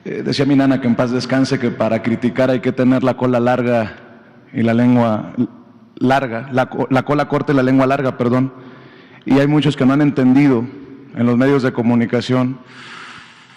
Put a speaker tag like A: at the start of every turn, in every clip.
A: Decía mi nana, que en paz descanse, que para criticar hay que tener la cola larga y la lengua larga, la cola corta y la lengua larga, perdón. Y hay muchos que no han entendido en los medios de comunicación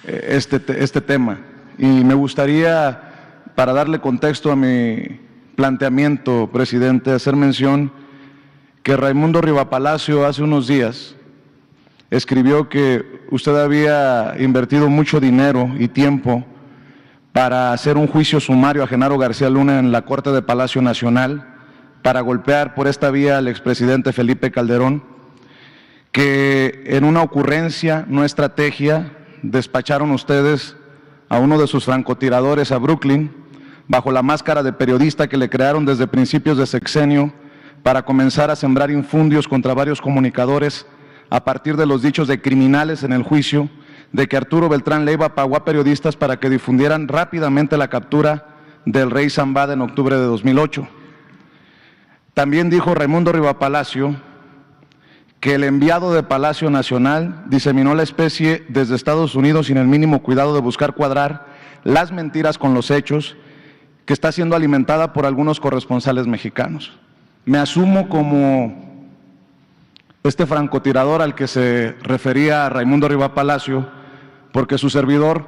A: este tema. Y me gustaría, para darle contexto a mi planteamiento, presidente, hacer mención que Raimundo Rivapalacio hace unos días escribió que usted había invertido mucho dinero y tiempo para hacer un juicio sumario a Genaro García Luna en la Corte de Palacio Nacional, para golpear por esta vía al expresidente Felipe Calderón, que en una ocurrencia, no estrategia, despacharon ustedes a uno de sus francotiradores a Brooklyn, bajo la máscara de periodista que le crearon desde principios de sexenio, para comenzar a sembrar infundios contra varios comunicadores a partir de los dichos de criminales en el juicio de que Arturo Beltrán Leiva pagó a periodistas para que difundieran rápidamente la captura del rey Zambada en octubre de 2008. También dijo Raimundo Rivapalacio que el enviado de Palacio Nacional diseminó la especie desde Estados Unidos sin el mínimo cuidado de buscar cuadrar las mentiras con los hechos, que está siendo alimentada por algunos corresponsales mexicanos. Me asumo como este francotirador al que se refería Raimundo Rivapalacio, porque su servidor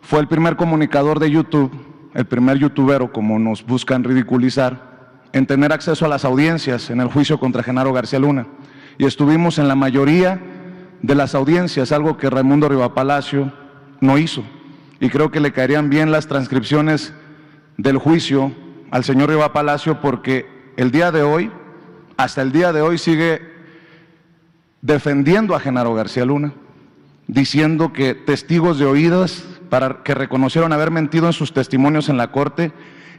A: fue el primer comunicador de YouTube, el primer youtubero, como nos buscan ridiculizar, en tener acceso a las audiencias en el juicio contra Genaro García Luna. Y estuvimos en la mayoría de las audiencias, algo que Raimundo Rivapalacio no hizo. Y creo que le caerían bien las transcripciones del juicio al señor Rivapalacio, porque el día de hoy, hasta el día de hoy, sigue defendiendo a Genaro García Luna, diciendo que testigos de oídas que reconocieron haber mentido en sus testimonios en la corte,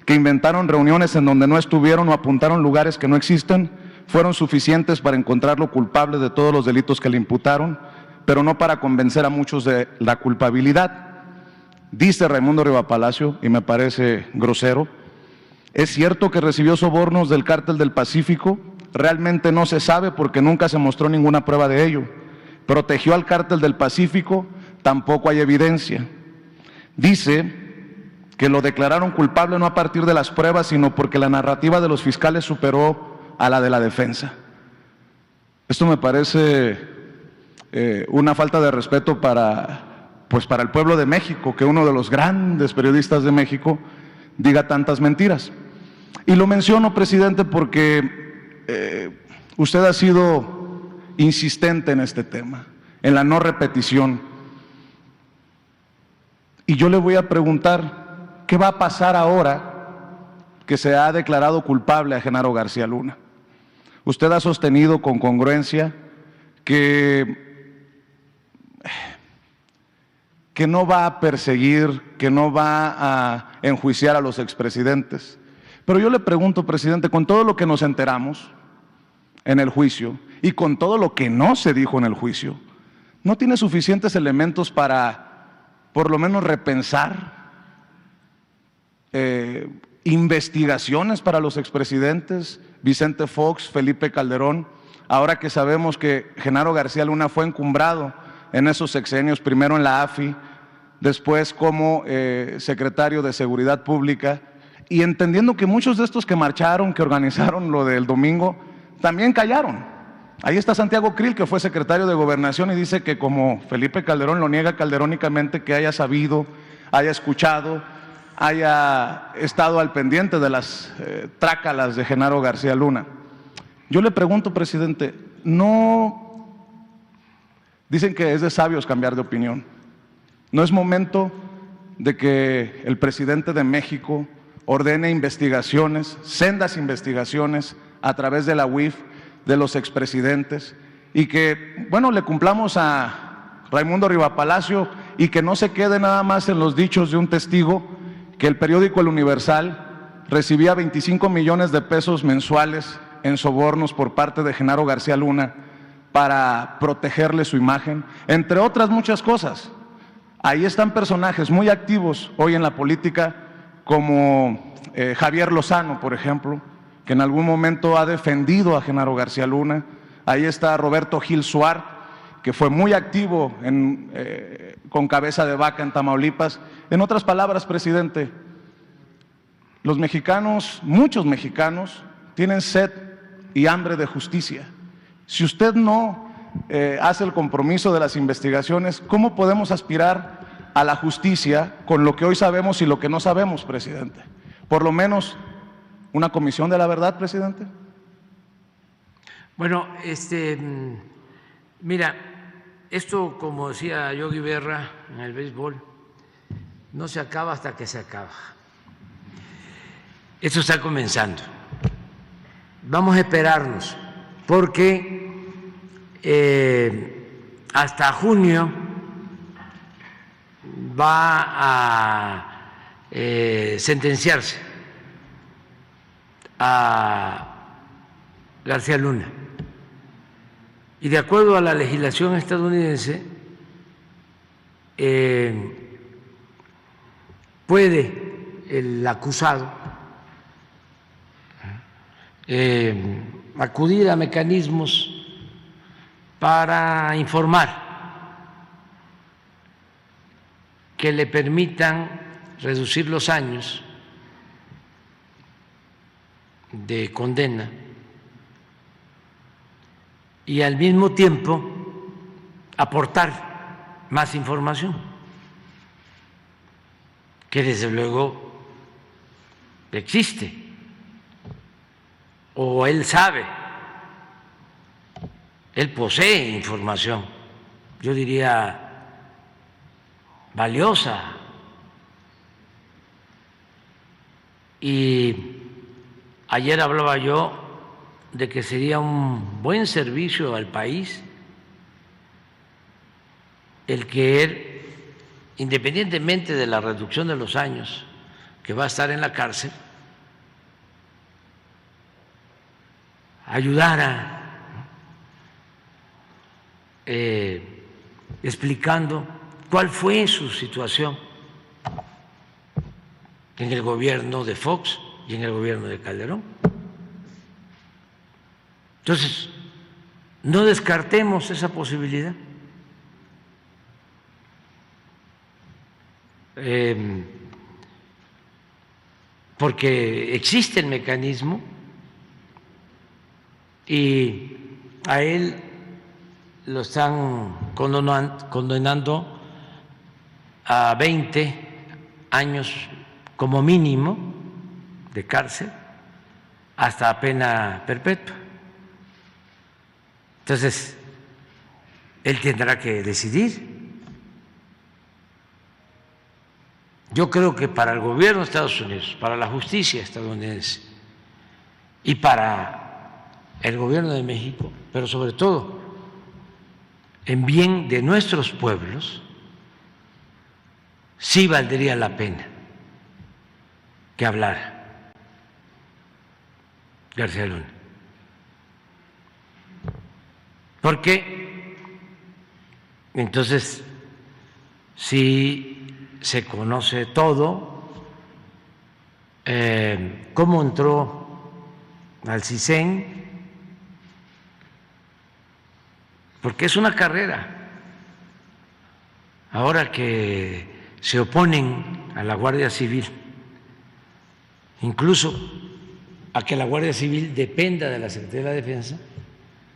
A: que inventaron reuniones en donde no estuvieron o apuntaron lugares que no existen, fueron suficientes para encontrarlo culpable de todos los delitos que le imputaron, pero no para convencer a muchos de la culpabilidad. Dice Raimundo Rivapalacio, y me parece grosero: ¿es cierto que recibió sobornos del Cártel del Pacífico? Realmente no se sabe, porque nunca se mostró ninguna prueba de ello. ¿Protegió al Cártel del Pacífico? Tampoco hay evidencia. Dice que lo declararon culpable no a partir de las pruebas, sino porque la narrativa de los fiscales superó a la de la defensa. Esto me parece una falta de respeto para el pueblo de México, que uno de los grandes periodistas de México diga tantas mentiras. Y lo menciono, presidente, porque usted ha sido insistente en este tema, en la no repetición. Y yo le voy a preguntar, ¿qué va a pasar ahora que se ha declarado culpable a Genaro García Luna? Usted ha sostenido con congruencia que no va a perseguir, que no va a enjuiciar a los expresidentes. Pero yo le pregunto, presidente, con todo lo que nos enteramos en el juicio y con todo lo que no se dijo en el juicio, ¿no tiene suficientes elementos para por lo menos repensar investigaciones para los expresidentes Vicente Fox, Felipe Calderón, ahora que sabemos que Genaro García Luna fue encumbrado en esos sexenios, primero en la AFI, después como secretario de Seguridad Pública, y entendiendo que muchos de estos que marcharon, que organizaron lo del domingo, también callaron? Ahí está Santiago Krill, que fue secretario de Gobernación, y dice que como Felipe Calderón lo niega calderónicamente, que haya sabido, haya escuchado, haya estado al pendiente de las trácalas de Genaro García Luna. Yo le pregunto, presidente, ¿no dicen que es de sabios cambiar de opinión? ¿No es momento de que el presidente de México ordene investigaciones, sendas investigaciones a través de la UIF de los expresidentes, y que, bueno, le cumplamos a Raimundo Rivapalacio y que no se quede nada más en los dichos de un testigo, que el periódico El Universal recibía 25 millones de pesos mensuales en sobornos por parte de Genaro García Luna para protegerle su imagen, entre otras muchas cosas? Ahí están personajes muy activos hoy en la política, como Javier Lozano, por ejemplo, que en algún momento ha defendido a Genaro García Luna. Ahí está Roberto Gil Suárez, que fue muy activo con Cabeza de Vaca en Tamaulipas. En otras palabras, presidente, los mexicanos, muchos mexicanos, tienen sed y hambre de justicia. Si usted no hace el compromiso de las investigaciones, ¿cómo podemos aspirar a la justicia con lo que hoy sabemos y lo que no sabemos, presidente? Por lo menos una comisión de la verdad, presidente.
B: Bueno, mira, esto, como decía Yogi Berra en el béisbol, no se acaba hasta que se acaba. Esto está comenzando. Vamos a esperarnos, porque hasta junio va a sentenciarse a García Luna. Y de acuerdo a la legislación estadounidense, puede el acusado acudir a mecanismos para informar que le permitan reducir los años de condena y al mismo tiempo aportar más información, que desde luego existe, o él sabe, él posee información, yo diría valiosa, y ayer hablaba yo de que sería un buen servicio al país el que él, independientemente de la reducción de los años que va a estar en la cárcel, ayudara explicando cuál fue su situación en el gobierno de Fox y en el gobierno de Calderón. Entonces, no descartemos esa posibilidad. Porque existe el mecanismo y a él lo están condenando a 20 años como mínimo de cárcel hasta pena perpetua. Entonces, él tendrá que decidir. Yo creo que para el gobierno de Estados Unidos, para la justicia estadounidense y para el gobierno de México, pero sobre todo en bien de nuestros pueblos, sí valdría la pena que hablara García Luna. Porque entonces, si se conoce todo, cómo entró al CISEN, porque es una carrera. Ahora que se oponen a la Guardia Civil, incluso a que la Guardia Civil dependa de la Secretaría de la Defensa,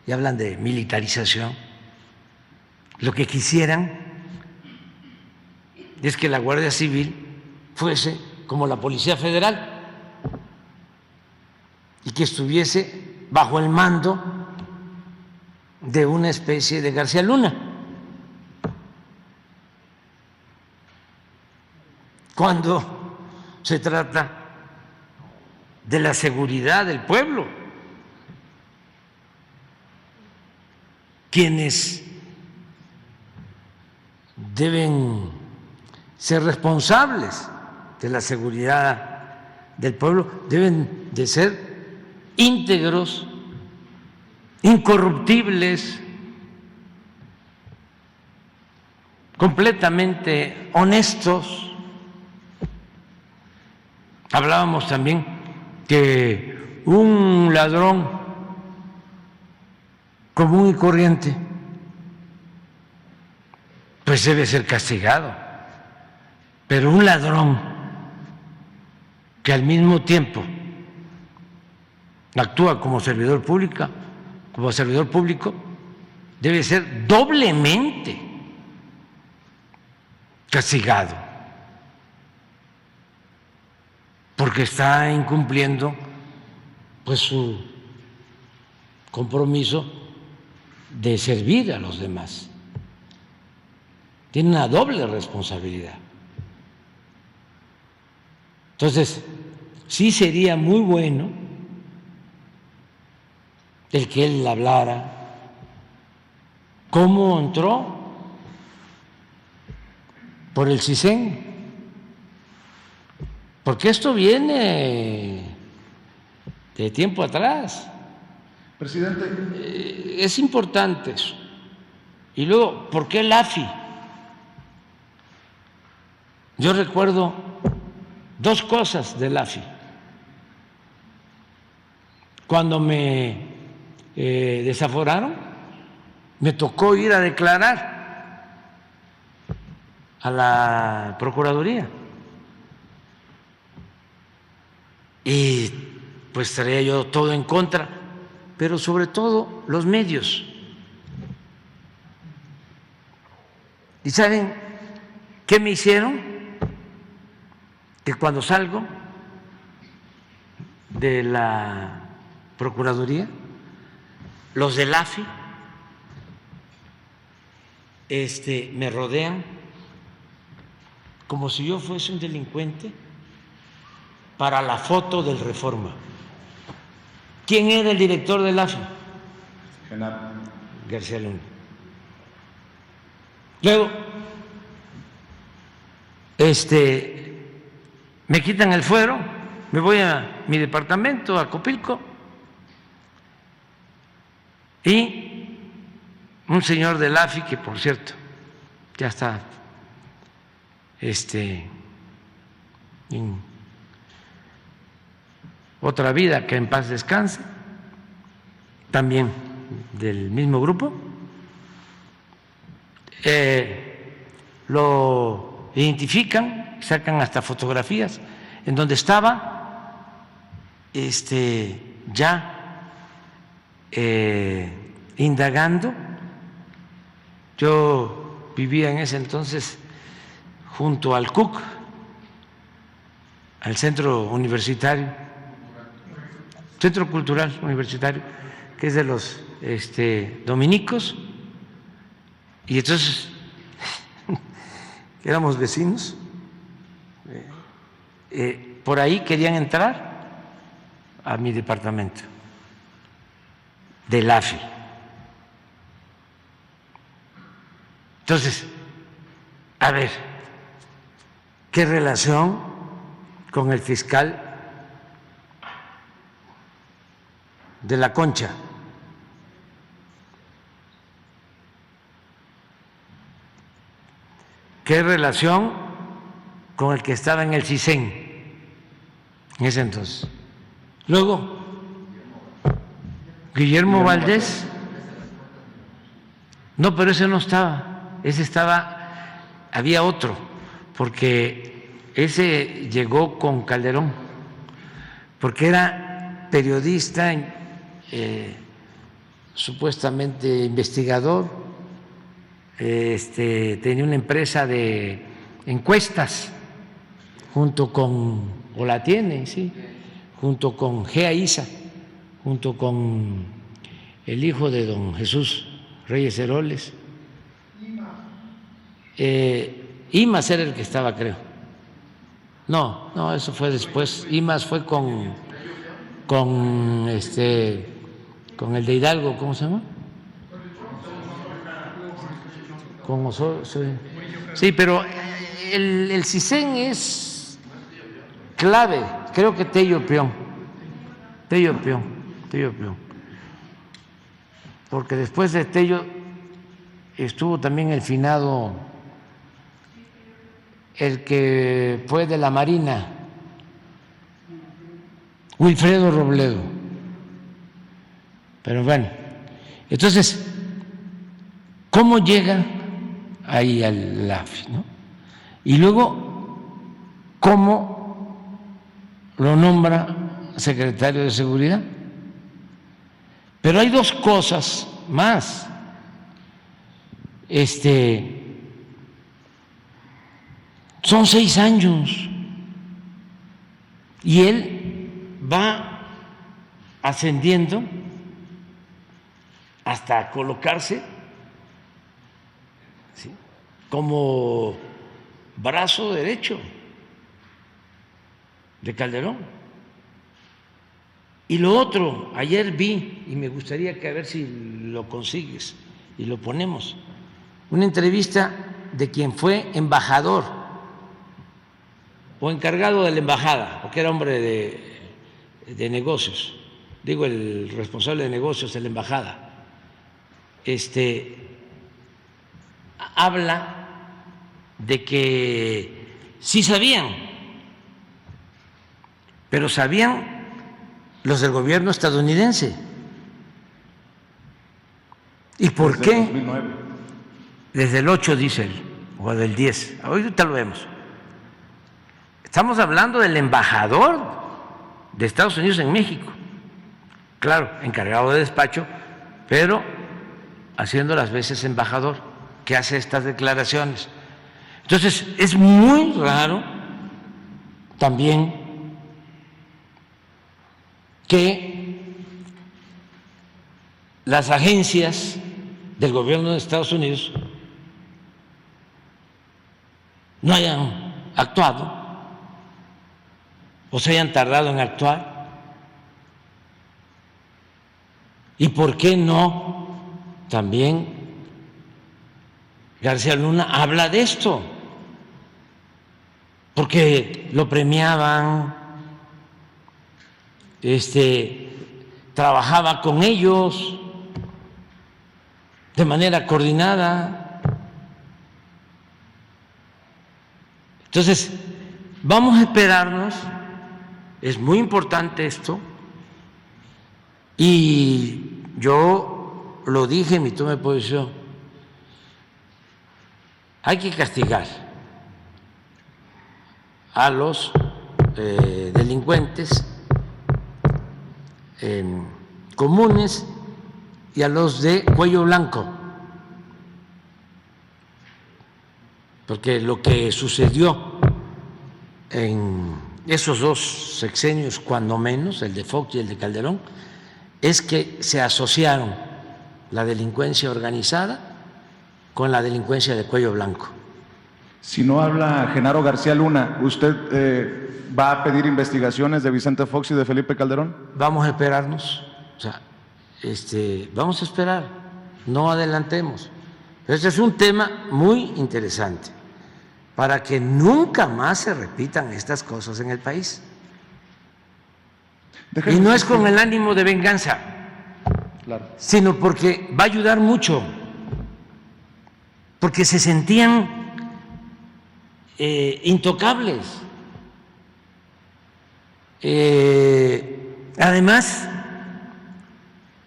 B: y hablan de militarización, lo que quisieran es que la Guardia Civil fuese como la Policía Federal y que estuviese bajo el mando de una especie de García Luna, cuando se trata de la seguridad del pueblo. Quienes deben ser responsables de la seguridad del pueblo deben de ser íntegros, incorruptibles, completamente honestos. Hablábamos también que un ladrón común y corriente pues debe ser castigado. Pero un ladrón que al mismo tiempo actúa como servidor público, debe ser doblemente castigado, porque está incumpliendo pues su compromiso de servir a los demás. Tiene una doble responsabilidad. Entonces, sí sería muy bueno el que él hablara cómo entró por el CISEN, porque esto viene de tiempo atrás.
A: Presidente.
B: Es importante eso. Y luego, ¿por qué el AFI? Yo recuerdo dos cosas del AFI. Cuando me desaforaron, me tocó ir a declarar a la Procuraduría. Y pues traía yo todo en contra, pero sobre todo los medios. ¿Y saben qué me hicieron? Que cuando salgo de la Procuraduría, los del AFI me rodean como si yo fuese un delincuente para la foto del Reforma. ¿Quién era el director del AFI? García Luna. Luego, me quitan el fuero, me voy a mi departamento, a Copilco, y un señor del AFI, que por cierto ya está en otra vida, que en paz descanse, también del mismo grupo, lo identifican, sacan hasta fotografías en donde estaba ya indagando. Yo vivía en ese entonces junto al CUC, al Centro Universitario, Centro Cultural Universitario, que es de los dominicos, y entonces éramos vecinos. Por ahí querían entrar a mi departamento del AFI. Entonces, a ver, ¿qué relación con el fiscal de La Concha? ¿Qué relación con el que estaba en el CISEN en ese entonces? Luego, Guillermo Valdés, no, pero ese no estaba, ese estaba, había otro, porque ese llegó con Calderón, porque era periodista, supuestamente investigador, tenía una empresa de encuestas junto con, o la tiene, sí, junto con GEAISA, junto con el hijo de don Jesús Reyes Heroles. Imas era el que estaba, creo. No, eso fue después. Imas fue con el de Hidalgo, ¿cómo se llama? Con Osorio, sí, pero el CISEN es clave, creo que Tello Pion, porque después de Tello estuvo también el finado, el que fue de la Marina, Wilfredo Robledo. Pero bueno, entonces, ¿cómo llega ahí al AFI, ¿no? Y luego, ¿cómo lo nombra secretario de Seguridad? Pero hay dos cosas más. Son 6 años y él va ascendiendo hasta colocarse, ¿sí?, como brazo derecho de Calderón. Y lo otro, ayer vi, y me gustaría que a ver si lo consigues y lo ponemos, una entrevista de quien fue embajador o encargado de la embajada, porque era hombre de negocios, digo, el responsable de negocios de la embajada. Habla de que sí sabían, pero sabían los del gobierno estadounidense. ¿Y por qué?
A: 2009.
B: Desde el 8, dice él, o del 10. Ahorita lo vemos. Estamos hablando del embajador de Estados Unidos en México. Claro, encargado de despacho, pero haciendo las veces embajador, que hace estas declaraciones. Entonces, es muy raro también que las agencias del gobierno de Estados Unidos no hayan actuado o se hayan tardado en actuar. ¿Y por qué no también García Luna habla de esto? Porque lo premiaban, trabajaba con ellos de manera coordinada. Entonces, vamos a esperarnos, es muy importante esto, y yo lo dije en mi toma de posición, hay que castigar a los delincuentes comunes y a los de cuello blanco, porque lo que sucedió en esos 2 sexenios, cuando menos, el de Fox y el de Calderón, es que se asociaron la delincuencia organizada con la delincuencia de cuello blanco.
A: Si no habla Genaro García Luna, ¿usted va a pedir investigaciones de Vicente Fox y de Felipe Calderón?
B: Vamos a esperarnos, o sea, vamos a esperar, no adelantemos. Este es un tema muy interesante para que nunca más se repitan estas cosas en el país. Y no es con el ánimo de venganza,
A: claro,
B: sino porque va a ayudar mucho, porque se sentían intocables. Además,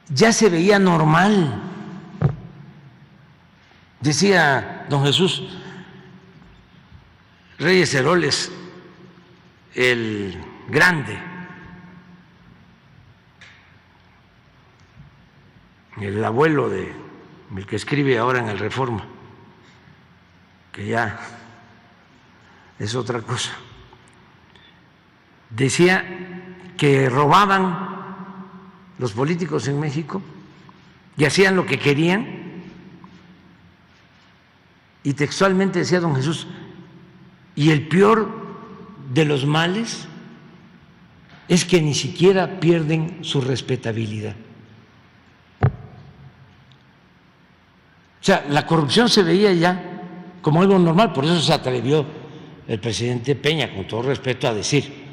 B: ya se veía normal. Decía don Jesús Reyes Heroles, el grande, el abuelo del que escribe ahora en el Reforma, que ya es otra cosa, decía que robaban los políticos en México y hacían lo que querían, y textualmente decía don Jesús, y el peor de los males es que ni siquiera pierden su respetabilidad. O sea, la corrupción se veía ya como algo normal, por eso se atrevió el presidente Peña, con todo respeto, a decir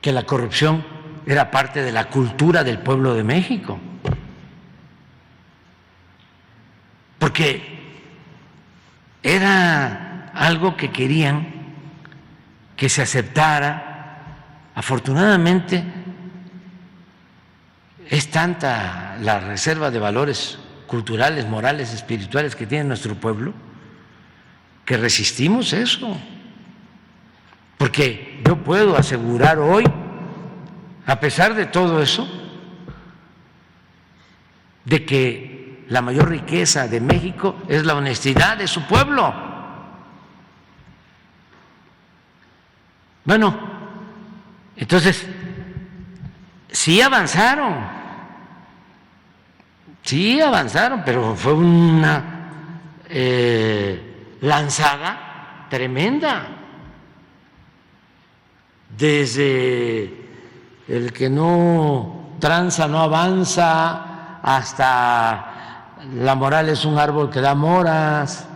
B: que la corrupción era parte de la cultura del pueblo de México, porque era algo que querían que se aceptara. Afortunadamente es tanta la reserva de valores culturales, morales, espirituales que tiene nuestro pueblo, que resistimos eso. Porque yo puedo asegurar hoy, a pesar de todo eso, de que la mayor riqueza de México es la honestidad de su pueblo. Bueno, entonces, sí avanzaron, pero fue una lanzada tremenda. Desde el que no tranza, no avanza, hasta la moral es un árbol que da moras,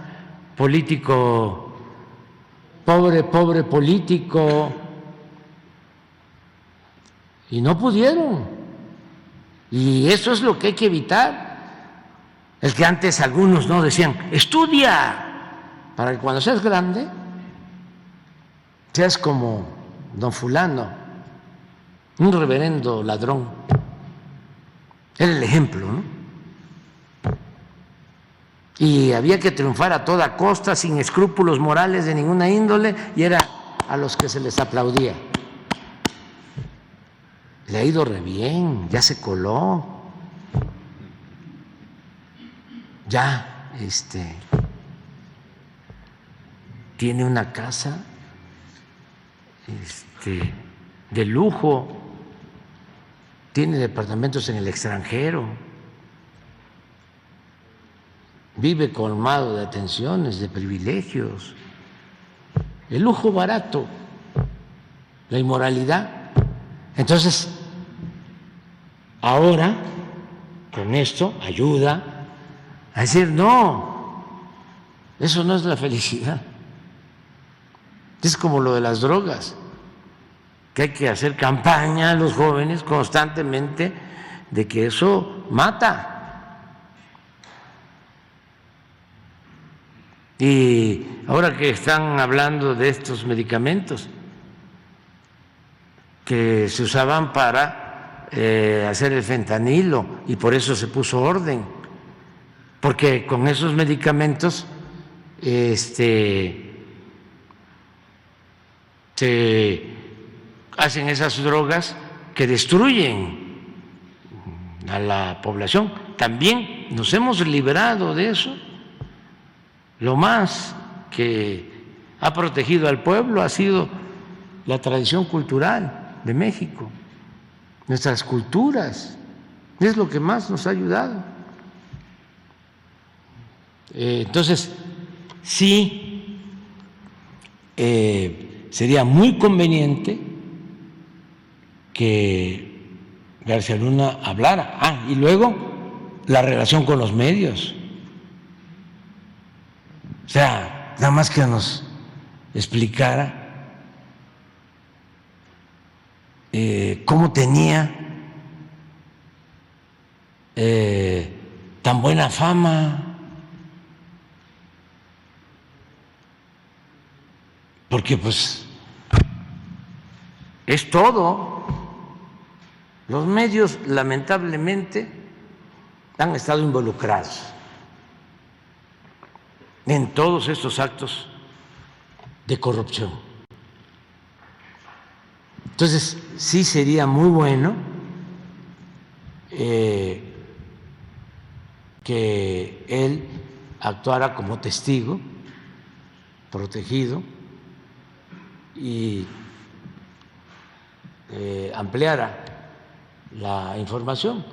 B: político, pobre político, y no pudieron. Y eso es lo que hay que evitar. El que antes algunos no decían, estudia, para que cuando seas grande seas como don fulano, un reverendo ladrón. Era el ejemplo, ¿no? Y había que triunfar a toda costa, sin escrúpulos morales de ninguna índole, y era a los que se les aplaudía. Le ha ido re bien, ya se coló, ya tiene una casa de lujo, tiene departamentos en el extranjero, vive colmado de atenciones, de privilegios, el lujo barato, la inmoralidad. Entonces, ahora, con esto, ayuda a decir, no, eso no es la felicidad. Es como lo de las drogas, que hay que hacer campaña a los jóvenes constantemente de que eso mata. Y ahora que están hablando de estos medicamentos que se usaban para hacer el fentanilo, y por eso se puso orden, porque con esos medicamentos se hacen esas drogas que destruyen a la población. También nos hemos librado de eso. Lo más que ha protegido al pueblo ha sido la tradición cultural de México, nuestras culturas, es lo que más nos ha ayudado. Entonces, sí, sería muy conveniente que García Luna hablara. Y luego la relación con los medios. O sea, nada más que nos explicara cómo tenía tan buena fama, porque pues es todo. Los medios lamentablemente han estado involucrados en todos estos actos de corrupción. Entonces, sí sería muy bueno que él actuara como testigo, protegido, y ampliara la información.